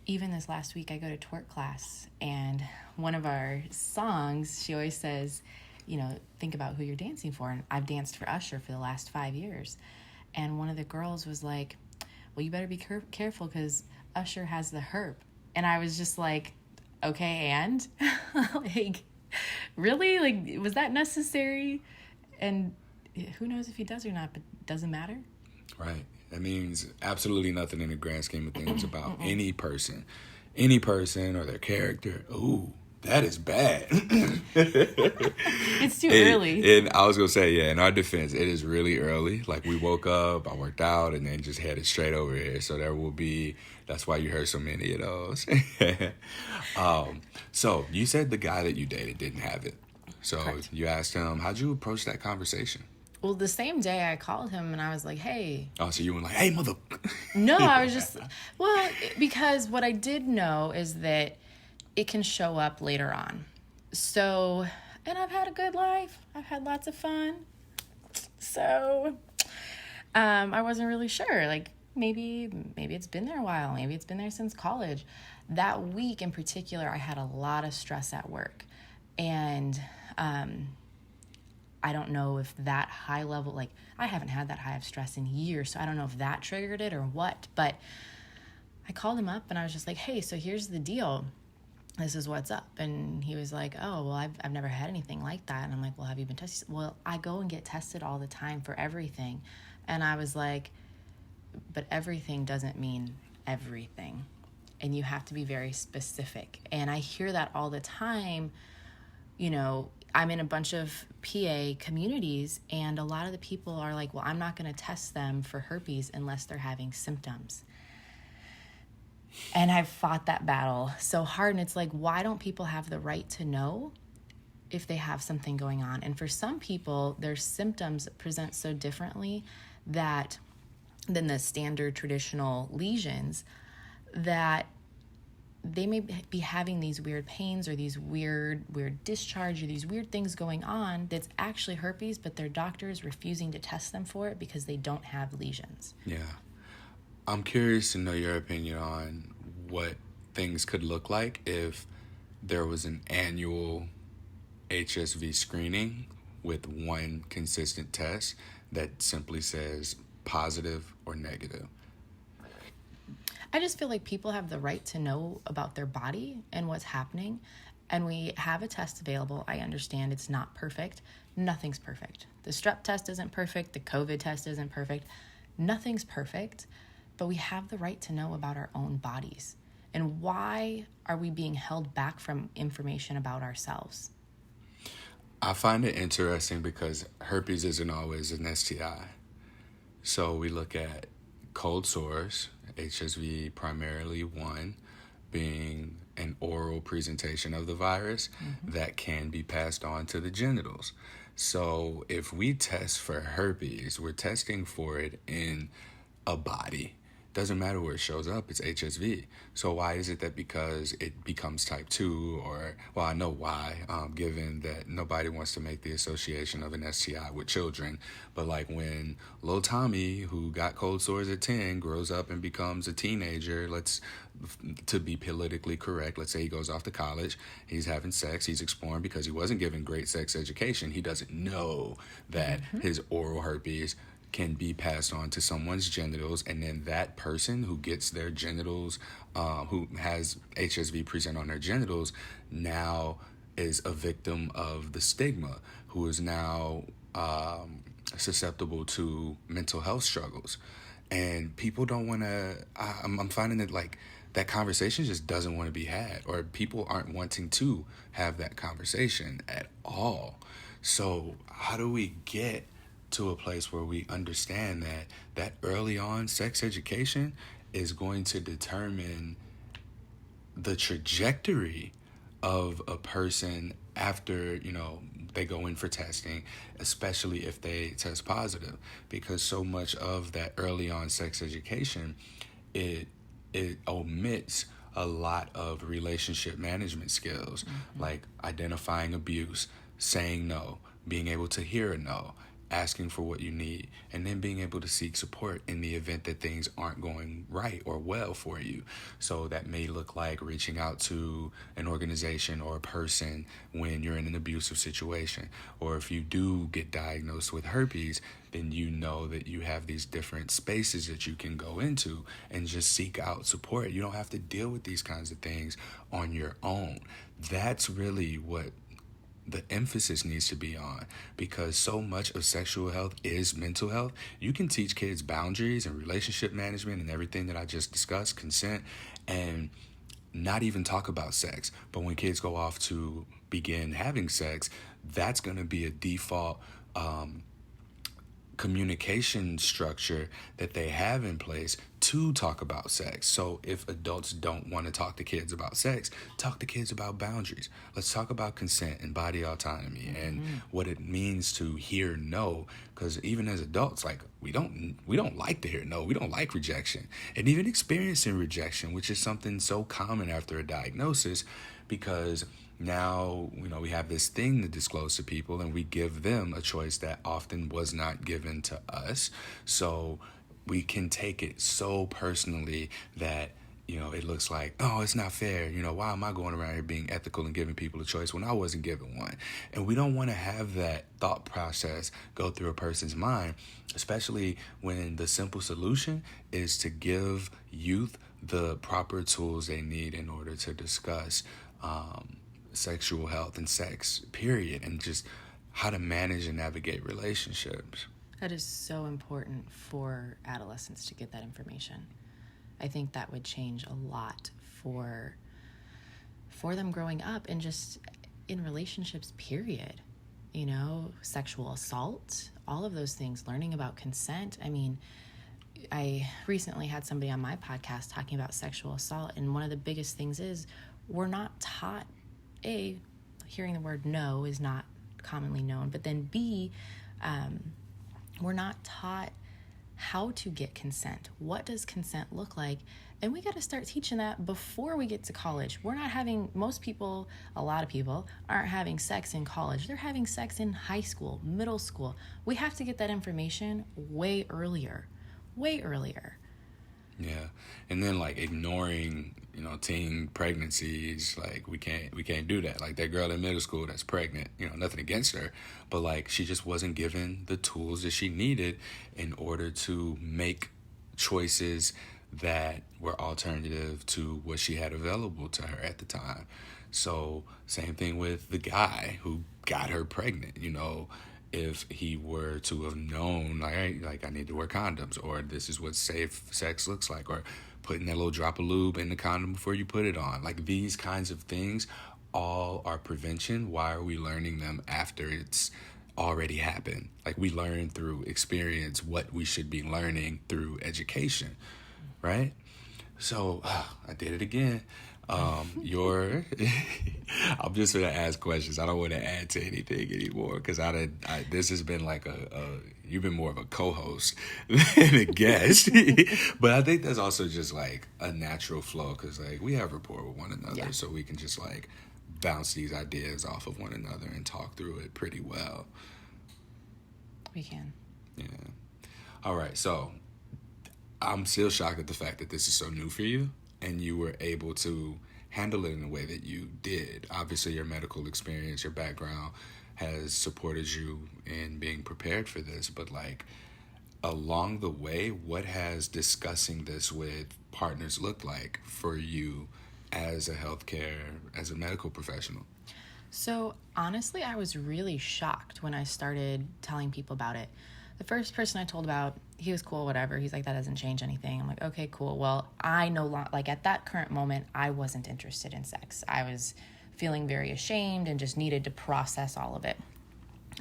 even this last week I go to twerk class, and one of our songs, she always says, you know, think about who you're dancing for. And I've danced for Usher for the last 5 years. And one of the girls was like, well, you better be careful because Usher has the herp. And I was just like, okay, and? Like, really? Like, was that necessary? And who knows if he does or not, but it doesn't matter. Right. That means absolutely nothing in the grand scheme of things about any person or their character. Ooh, that is bad. It's too early. And I was going to say, yeah, in our defense, it is really early. Like, we woke up, I worked out, and then just headed straight over here. So that's why you heard so many of those. So you said the guy that you dated didn't have it. So Correct. You asked him, how'd you approach that conversation? Well, the same day I called him and I was like, hey. Oh, so you were like, hey, mother. No, I was just, well, because what I did know is that it can show up later on. So, and I've had a good life. I've had lots of fun. So, I wasn't really sure. Like, maybe it's been there a while. Maybe it's been there since college. That week in particular, I had a lot of stress at work. And, I don't know if that high level, like, I haven't had that high of stress in years, so I don't know if that triggered it or what, but I called him up and I was just like, hey, so here's the deal. This is what's up. And he was like, oh, well, I've never had anything like that. And I'm like, well, have you been tested? Well, I go and get tested all the time for everything. And I was like, but everything doesn't mean everything. And you have to be very specific. And I hear that all the time. You know, I'm in a bunch of PA communities, and a lot of the people are like, well, I'm not going to test them for herpes unless they're having symptoms. And I've fought that battle so hard, and it's like, why don't people have the right to know if they have something going on? And for some people, their symptoms present so differently than the standard traditional lesions, that they may be having these weird pains or these weird discharge or these weird things going on that's actually herpes, but their doctor is refusing to test them for it because they don't have lesions. Yeah. I'm curious to know your opinion on what things could look like if there was an annual HSV screening with one consistent test that simply says positive or negative. I just feel like people have the right to know about their body and what's happening. And we have a test available. I understand it's not perfect. Nothing's perfect. The strep test isn't perfect. The COVID test isn't perfect. Nothing's perfect. But we have the right to know about our own bodies. And why are we being held back from information about ourselves? I find it interesting because herpes isn't always an STI. So we look at cold sores, HSV primarily one, being an oral presentation of the virus that can be passed on to the genitals. So if we test for herpes, we're testing for it in a body. Doesn't matter where it shows up, it's HSV. So why is it that because it becomes type 2 or, well, I know why, given that nobody wants to make the association of an STI with children. But like when little Tommy, who got cold sores at 10, grows up and becomes a teenager, to be politically correct, let's say he goes off to college, he's having sex, he's exploring because he wasn't given great sex education. He doesn't know that his oral herpes can be passed on to someone's genitals, and then that person who gets their genitals, who has HSV present on their genitals, now is a victim of the stigma, who is now susceptible to mental health struggles. And people don't want to, I'm finding that like that conversation just doesn't want to be had, or people aren't wanting to have that conversation at all. So how do we get to a place where we understand that early on sex education is going to determine the trajectory of a person after, they go in for testing, especially if they test positive, because so much of that early on sex education, it omits a lot of relationship management skills, like identifying abuse, saying no, being able to hear a no, asking for what you need, and then being able to seek support in the event that things aren't going right or well for you. So that may look like reaching out to an organization or a person when you're in an abusive situation. Or if you do get diagnosed with herpes, then you know that you have these different spaces that you can go into and just seek out support. You don't have to deal with these kinds of things on your own. That's really what the emphasis needs to be on, because so much of sexual health is mental health. You can teach kids boundaries and relationship management and everything that I just discussed, consent, and not even talk about sex. But when kids go off to begin having sex, that's going to be a default communication structure that they have in place to talk about sex. So if adults don't want to talk to kids about sex, talk to kids about boundaries. Let's talk about consent and body autonomy and what it means to hear no, because even as adults, like we don't like to hear no. We don't like rejection, and even experiencing rejection, which is something so common after a diagnosis, because now, we have this thing to disclose to people, and we give them a choice that often was not given to us. So we can take it so personally that, it looks like, oh, it's not fair. Why am I going around here being ethical and giving people a choice when I wasn't given one? And we don't want to have that thought process go through a person's mind, especially when the simple solution is to give youth the proper tools they need in order to discuss sexual health and sex, period, and just how to manage and navigate relationships. That is so important for adolescents to get that information. I think that would change a lot for them growing up and just in relationships, period. Sexual assault, all of those things, learning about consent. I mean, I recently had somebody on my podcast talking about sexual assault, and one of the biggest things is we're not taught, A, hearing the word no is not commonly known, but then B, we're not taught how to get consent. What does consent look like? And we got to start teaching that before we get to college. We're not having, a lot of people aren't having sex in college. They're having sex in high school, middle school. We have to get that information way earlier. Yeah. And then like ignoring, teen pregnancies, like we can't do that. Like that girl in middle school that's pregnant, nothing against her, but like she just wasn't given the tools that she needed in order to make choices that were alternative to what she had available to her at the time. So same thing with the guy who got her pregnant, if he were to have known, like I need to wear condoms, or this is what safe sex looks like, or putting that little drop of lube in the condom before you put it on. Like these kinds of things all are prevention. Why are we learning them after it's already happened? Like we learn through experience what we should be learning through education, right? So I did it again. Your, I'm just gonna ask questions. I don't want to add to anything anymore because this has been like you've been more of a co-host than a guest. But I think that's also just like a natural flow because like we have rapport with one another, so we can just like bounce these ideas off of one another and talk through it pretty well. We can. Yeah. All right. So I'm still shocked at the fact that this is so new for you and you were able to handle it in the way that you did. Obviously, your medical experience, your background has supported you in being prepared for this. But like along the way, what has discussing this with partners looked like for you as a medical professional? So honestly, I was really shocked when I started telling people about it. The first person I told about, he was cool, whatever. He's like, that doesn't change anything. I'm like, okay, cool. Well, I no longer, like at that current moment, I wasn't interested in sex. I was feeling very ashamed and just needed to process all of it.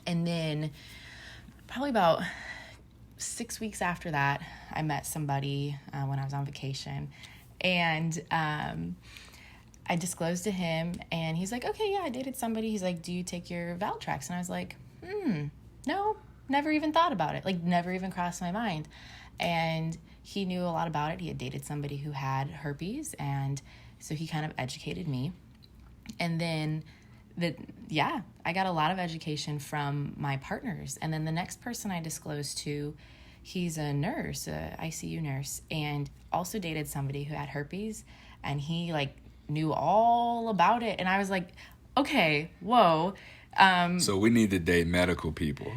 And then probably about 6 weeks after that, I met somebody when I was on vacation. And I disclosed to him and he's like, okay, yeah, I dated somebody. He's like, do you take your Valtrex? And I was like, no, never even thought about it. Like never even crossed my mind. And he knew a lot about it. He had dated somebody who had herpes. And so he kind of educated me. And then I got a lot of education from my partners. And then the next person I disclosed to, he's a nurse, a ICU nurse, and also dated somebody who had herpes. And he like knew all about it. And I was like, okay, whoa. So we need to date medical people.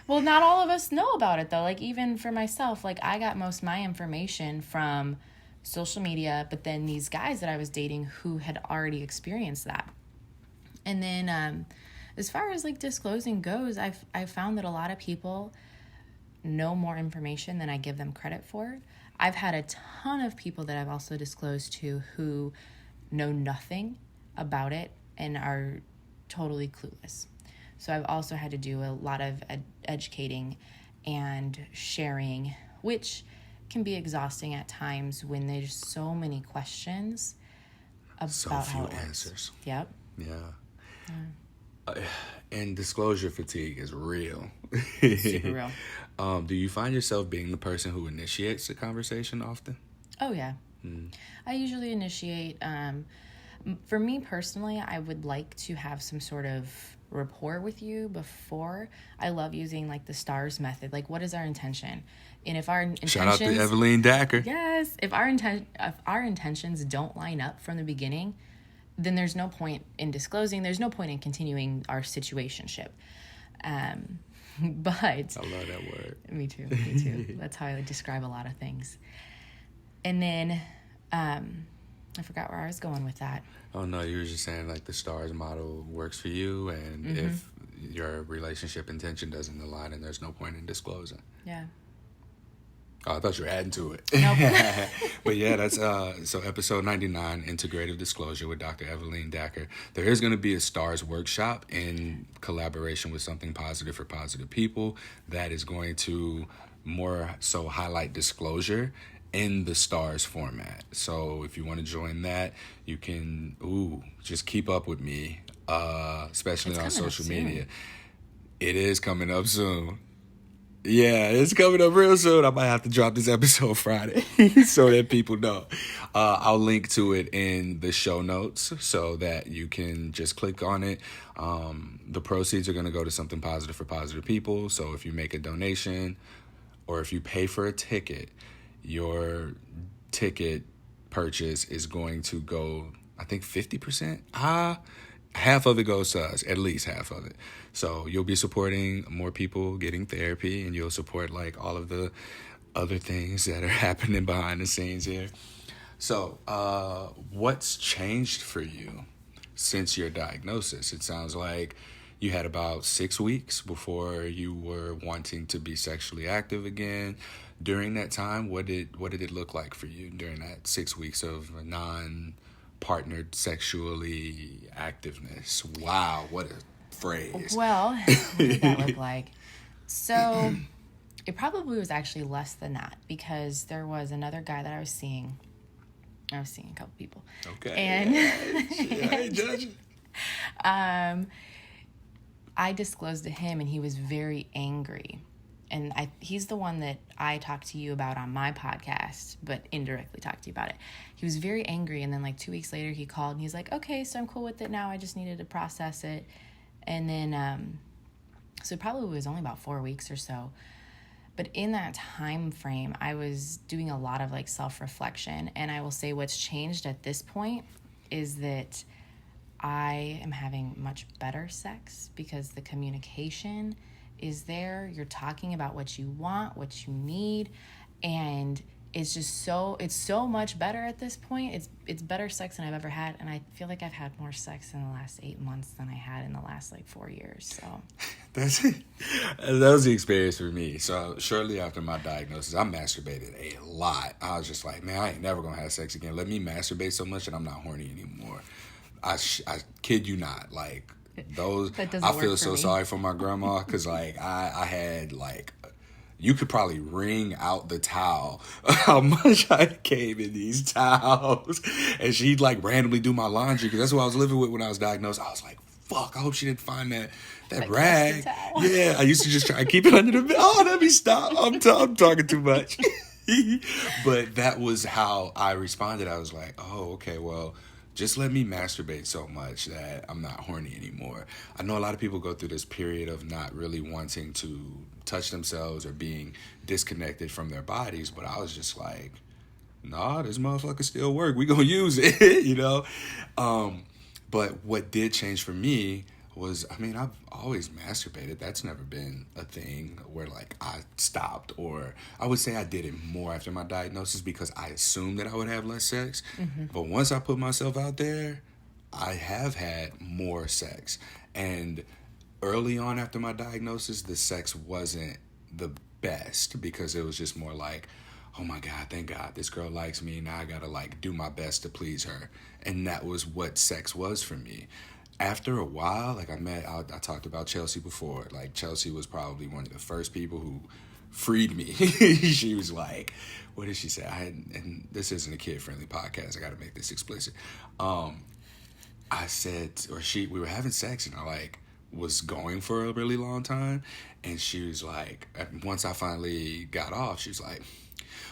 Well, not all of us know about it though. Like even for myself, like I got most of my information from social media, but then these guys that I was dating who had already experienced that. And then as far as like disclosing goes, I've found that a lot of people know more information than I give them credit for. I've had a ton of people that I've also disclosed to who know nothing about it and are totally clueless. So I've also had to do a lot of educating and sharing, which can be exhausting at times when there's so many questions about so how few it works. answers. Yep. Yeah. And disclosure fatigue is real. Super real. Do you find yourself being the person who initiates the conversation often? Oh, yeah. I usually initiate. For me personally, I would like to have some sort of rapport with you before. I love using like the STARS method. Like, what is our intention? And if our intentions... Shout out to Evelyn Dacker. Yes. If our intentions don't line up from the beginning, then there's no point in disclosing. There's no point in continuing our situationship. But I love that word. Me too. That's how I would describe a lot of things. And then I forgot where I was going with that. Oh no, you were just saying like the STARS model works for you, and if your relationship intention doesn't align, and there's no point in disclosing. Yeah. Oh, I thought you were adding to it. Nope. But yeah, that's so episode 99, Integrative Disclosure with Dr. Evelyn Dacker. There is going to be a STARS workshop in collaboration with Something Positive for Positive People that is going to more so highlight disclosure in the STARS format. So if you want to join that, you can just keep up with me, especially on social media. It is coming up soon. Yeah, it's coming up real soon. I might have to drop this episode Friday so that people know. I'll link to it in the show notes so that you can just click on it. The proceeds are going to go to Something Positive for Positive People. So if you make a donation or if you pay for a ticket, your ticket purchase is going to go, I think 50%. Half of it goes to us, at least half of it. So you'll be supporting more people getting therapy, and you'll support like all of the other things that are happening behind the scenes here. So what's changed for you since your diagnosis? It sounds like you had about 6 weeks before you were wanting to be sexually active again. During that time, what did it look like for you during that 6 weeks of non-partnered sexually activeness? Wow, what a phrase. Well, what did that look like? So it probably was actually less than that because there was another guy that I was seeing I was seeing a couple people. Okay. And I ain't judging. I disclosed to him, and he was very angry. And he's the one that I talked to you about on my podcast, but indirectly talked to you about it. He was very angry, and then like 2 weeks later he called, and he's like, okay, so I'm cool with it now. I just needed to process it. And then, so it probably was only about 4 weeks or so. But in that time frame, I was doing a lot of like self-reflection. And I will say what's changed at this point is that I am having much better sex because the communication is there. You're talking about what you want, what you need, and it's just it's so much better at this point. It's better sex than I've ever had, and I feel like I've had more sex in the last 8 months than I had in the last like 4 years. So that was the experience for me. So shortly after my diagnosis, I masturbated a lot. I was just like, man, I ain't never gonna have sex again. Let me masturbate so much that I'm not horny anymore. I kid you not, like those. I feel so sorry for my grandma because like I had like, you could probably wring out the towel how much I came in these towels, and she'd like randomly do my laundry because that's what I was living with when I was diagnosed. I was like, fuck, I hope she didn't find that rag. Yeah, I used to just try to keep it under the bed. Oh, let me stop. I'm talking too much. But that was how I responded. I was like, oh, okay, well, just let me masturbate so much that I'm not horny anymore. I know a lot of people go through this period of not really wanting to touch themselves or being disconnected from their bodies, but I was just like, nah, this motherfucker still work. We gonna use it, you know? But what did change for me was, I mean, I've always masturbated. That's never been a thing where like I stopped, or I would say I did it more after my diagnosis because I assumed that I would have less sex. Mm-hmm. But once I put myself out there, I have had more sex. And early on after my diagnosis, the sex wasn't the best because it was just more like, oh my God, thank God, this girl likes me. Now I gotta like do my best to please her. And that was what sex was for me. After a while, like I talked about Chelsea before. Like Chelsea was probably one of the first people who freed me. She was like, what did she say? And this isn't a kid-friendly podcast. I got to make this explicit. I said, we were having sex, and I like was going for a really long time, and she was like, once I finally got off, she was like,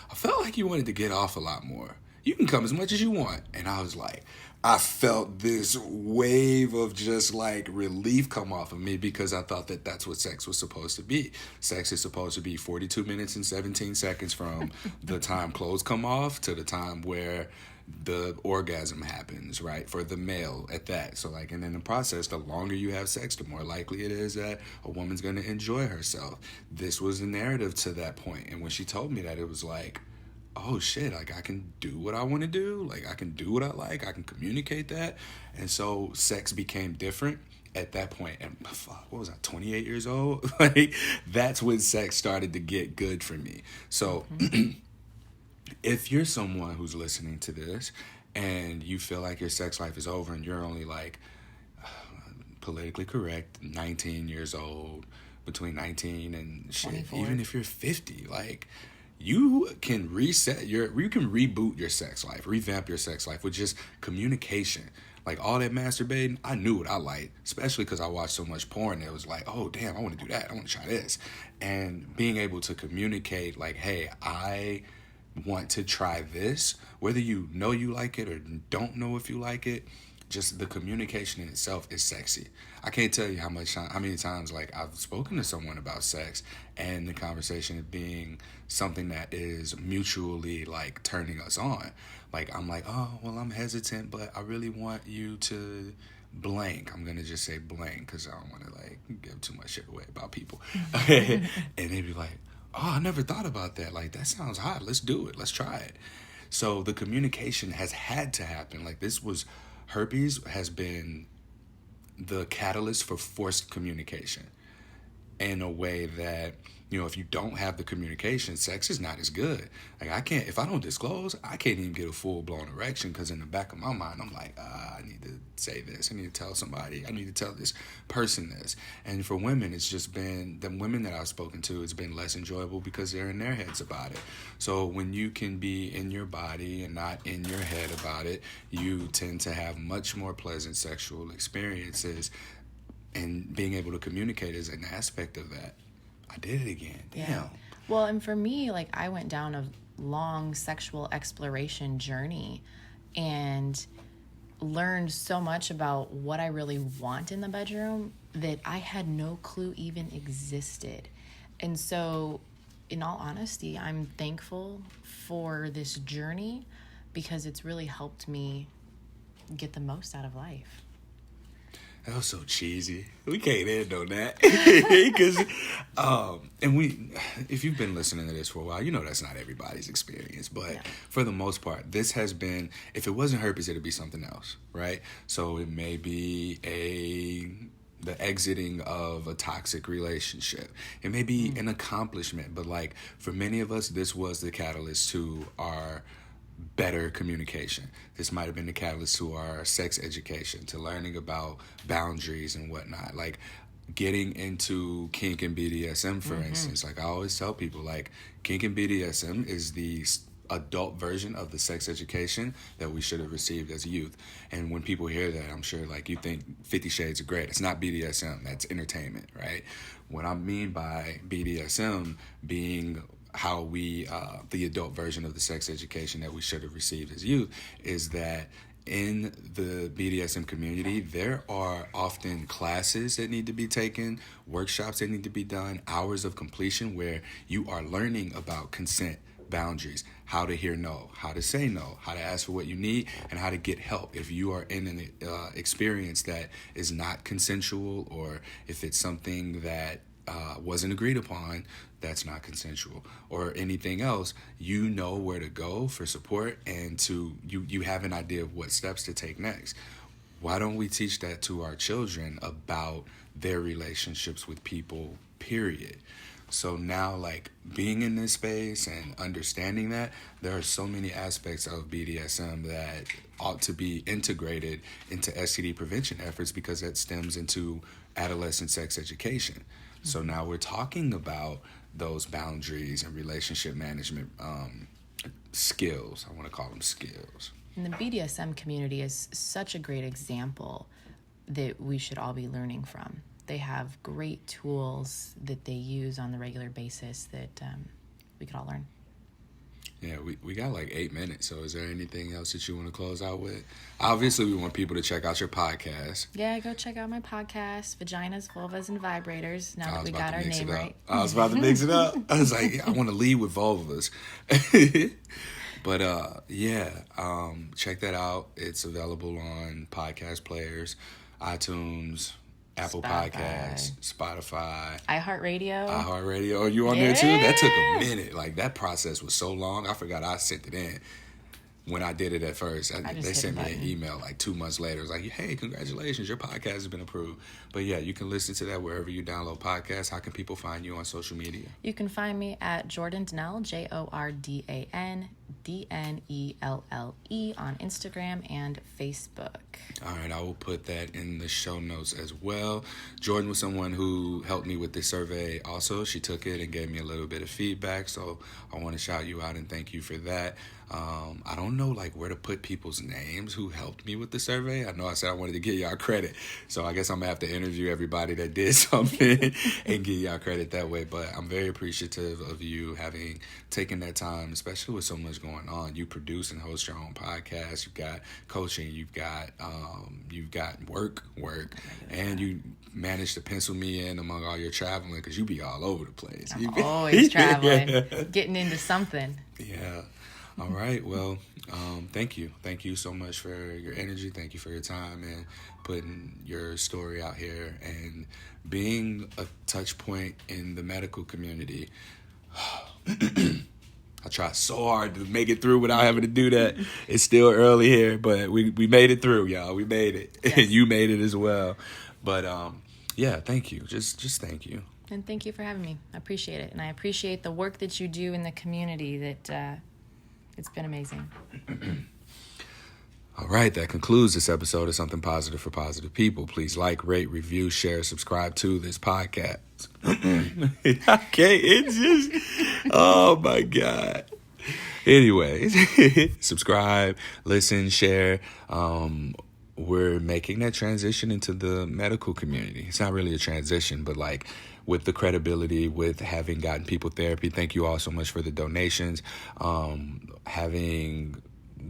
I felt like you wanted to get off a lot more. You can come as much as you want. And I was like, I felt this wave of just like relief come off of me because I thought that that's what sex was supposed to be. Sex is supposed to be 42 minutes and 17 seconds from the time clothes come off to the time where the orgasm happens, right? For the male at that. So like, and in the process, the longer you have sex, the more likely it is that a woman's going to enjoy herself. This was the narrative to that point. And when she told me that, it was like, oh shit, like I can do what I want to do. Like I can do what I like. I can communicate that. And so sex became different at that point. And fuck, what was I, 28 years old? Like that's when sex started to get good for me. So if you're someone who's listening to this and you feel like your sex life is over and you're only like politically correct, 19 years old, between 19 and shit, 24. Even if you're 50, like you can reboot your sex life, revamp your sex life with just communication. Like all that masturbating, I knew what I liked, especially because I watched so much porn. It was like, oh damn, I want to do that. I want to try this. And being able to communicate like, hey, I want to try this, whether you know you like it or don't know if you like it, just the communication in itself is sexy. I can't tell you how many times like I've spoken to someone about sex and the conversation being something that is mutually like turning us on. Like I'm like, oh, well, I'm hesitant, but I really want you to blank. I'm going to just say blank because I don't want to like give too much shit away about people. And they'd be like, oh, I never thought about that. Like, that sounds hot. Let's do it. Let's try it. So the communication has had to happen. Like herpes has been the catalyst for forced communication in a way that, you know, if you don't have the communication, sex is not as good. Like if I don't disclose, I can't even get a full blown erection because in the back of my mind, I'm like, I need to say this. I need to tell somebody. I need to tell this person this. And for women, it's just been, the women that I've spoken to, it's been less enjoyable because they're in their heads about it. So when you can be in your body and not in your head about it, you tend to have much more pleasant sexual experiences, and being able to communicate is an aspect of that. I did it again. Damn. Yeah. Well, and for me, like, I went down a long sexual exploration journey and learned so much about what I really want in the bedroom that I had no clue even existed. And so, in all honesty, I'm thankful for this journey because it's really helped me get the most out of life. That was so cheesy. We can't end on that. Because, if you've been listening to this for a while, you know that's not everybody's experience. But for the most part, this has been, if it wasn't herpes, it'd be something else, right? So it may be the exiting of a toxic relationship. It may be an accomplishment, but like for many of us, this was the catalyst to our better communication. This might have been the catalyst to our sex education, to learning about boundaries and whatnot. Like getting into kink and BDSM, for instance. Like I always tell people, like kink and BDSM is the adult version of the sex education that we should have received as youth. And when people hear that, I'm sure like you think 50 Shades of Grey. It's not BDSM, that's entertainment, right? What I mean by BDSM being how we, the adult version of the sex education that we should have received as youth, is that in the BDSM community, there are often classes that need to be taken, workshops that need to be done, hours of completion where you are learning about consent, boundaries, how to hear no, how to say no, how to ask for what you need, and how to get help if you are in an experience that is not consensual, or if it's something that wasn't agreed upon, that's not consensual, or anything else. You know where to go for support, and you have an idea of what steps to take next. Why don't we teach that to our children about their relationships with people, period? So now, like, being in this space and understanding that, there are so many aspects of BDSM that ought to be integrated into STD prevention efforts, because that stems into adolescent sex education. So now we're talking about those boundaries and relationship management skills. I want to call them skills. And the BDSM community is such a great example that we should all be learning from. They have great tools that they use on the regular basis that we could all learn. Yeah, we got like 8 minutes, so is there anything else that you want to close out with? Obviously, we want people to check out your podcast. Yeah, go check out my podcast, Vaginas, Vulvas, and Vibrators, now that we got our name right. I was about to mix it up. I was like, I want to lead with vulvas. But check that out. It's available on podcast players, iTunes, Apple Podcasts, Spotify, iHeartRadio. Are you on there too? That took a minute. Like, that process was so long. I forgot I sent it in when I did it at first. They sent me an email like 2 months later. It was like, hey, congratulations, your podcast has been approved. But yeah, you can listen to that wherever you download podcasts. How can people find you on social media? You can find me at Jordan Dnelle, JordanDnelle on Instagram and Facebook. All right, I will put that in the show notes as well. Jordan was someone who helped me with this survey also. She took it and gave me a little bit of feedback, so I want to shout you out and thank you for that. I don't know like where to put people's names who helped me with the survey. I know I said I wanted to give y'all credit, so I guess I'm gonna have to interview everybody that did something and give y'all credit that way. But I'm very appreciative of you having taken that time, especially with so much going on. You produce and host your own podcast. You've got coaching. You've got work, and you managed to pencil me in among all your traveling, because you be all over the place. I'm always traveling, getting into something. Yeah. All right. Well, thank you. Thank you so much for your energy. Thank you for your time and putting your story out here and being a touch point in the medical community. I tried so hard to make it through without having to do that. It's still early here, but we made it through, y'all. We made it. Yes. And you made it as well. But, thank you. Just thank you. And thank you for having me. I appreciate it. And I appreciate the work that you do in the community that... it's been amazing. All right, that concludes this episode of Something Positive for Positive People. Please like, rate, review, share, subscribe to this podcast. Okay, it's just, oh my God. Anyways, subscribe, listen, share. We're making that transition into the medical community. It's not really a transition, but like with the credibility, with having gotten people therapy. Thank you all so much for the donations. Having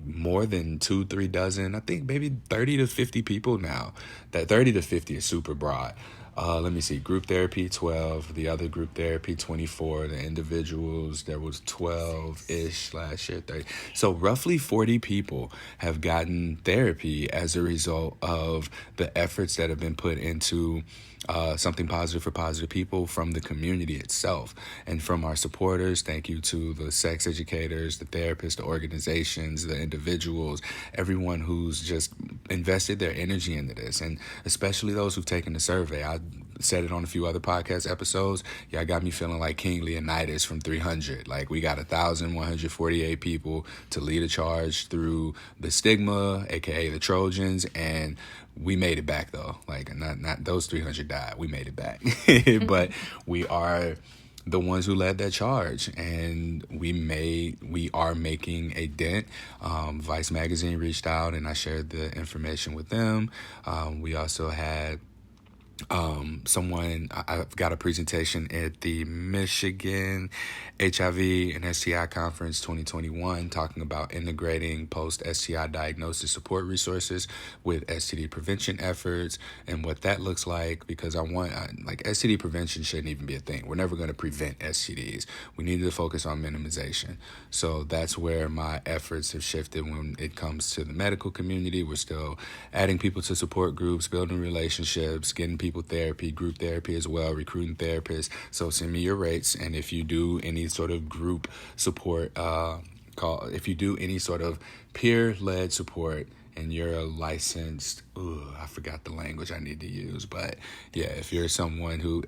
more than 2-3 dozen, I think maybe 30 to 50 people now. That 30 to 50 is super broad. Let me see, group therapy 12, the other group therapy 24, the individuals there was 12-ish last year, 30. So roughly 40 people have gotten therapy as a result of the efforts that have been put into Something Positive for Positive People from the community itself and from our supporters. Thank you to the sex educators, the therapists, the organizations, the individuals, everyone who's just invested their energy into this, and especially those who've taken the survey. I said it on a few other podcast episodes. Y'all got me feeling like King Leonidas from 300. Like, we got 1,148 people to lead a charge through the stigma, aka the Trojans, and we made it back though. Like, not those 300 died. We made it back. But we are the ones who led that charge, and we are making a dent. Vice Magazine reached out and I shared the information with them. We also had I've got a presentation at the Michigan HIV and STI Conference 2021 talking about integrating post-STI diagnosis support resources with STD prevention efforts and what that looks like, because STD prevention shouldn't even be a thing. We're never going to prevent STDs. We need to focus on minimization. So that's where my efforts have shifted when it comes to the medical community. We're still adding people to support groups, building relationships, getting people therapy, group therapy as well, recruiting therapists. So send me your rates, and if you do any sort of group support, if you do any sort of peer-led support and you're a licensed, I forgot the language I need to use, but yeah, if you're someone who,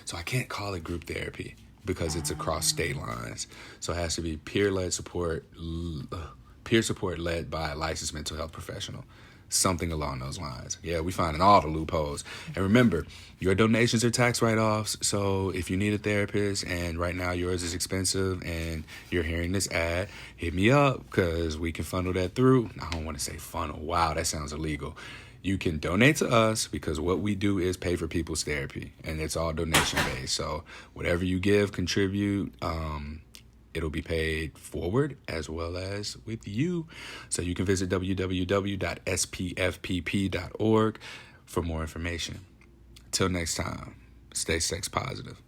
so I can't call it group therapy because it's across state lines. So it has to be peer-led support, peer support led by a licensed mental health professional. Something along those lines. Yeah, we finding all the loopholes. And remember, your donations are tax write-offs. So if you need a therapist and right now yours is expensive and you're hearing this ad, hit me up because we can funnel that through. I don't want to say funnel. Wow, that sounds illegal. You can donate to us because what we do is pay for people's therapy, and it's all donation-based. So whatever you give, contribute, it'll be paid forward as well as with you. So you can visit www.spfpp.org for more information. Till next time, stay sex positive.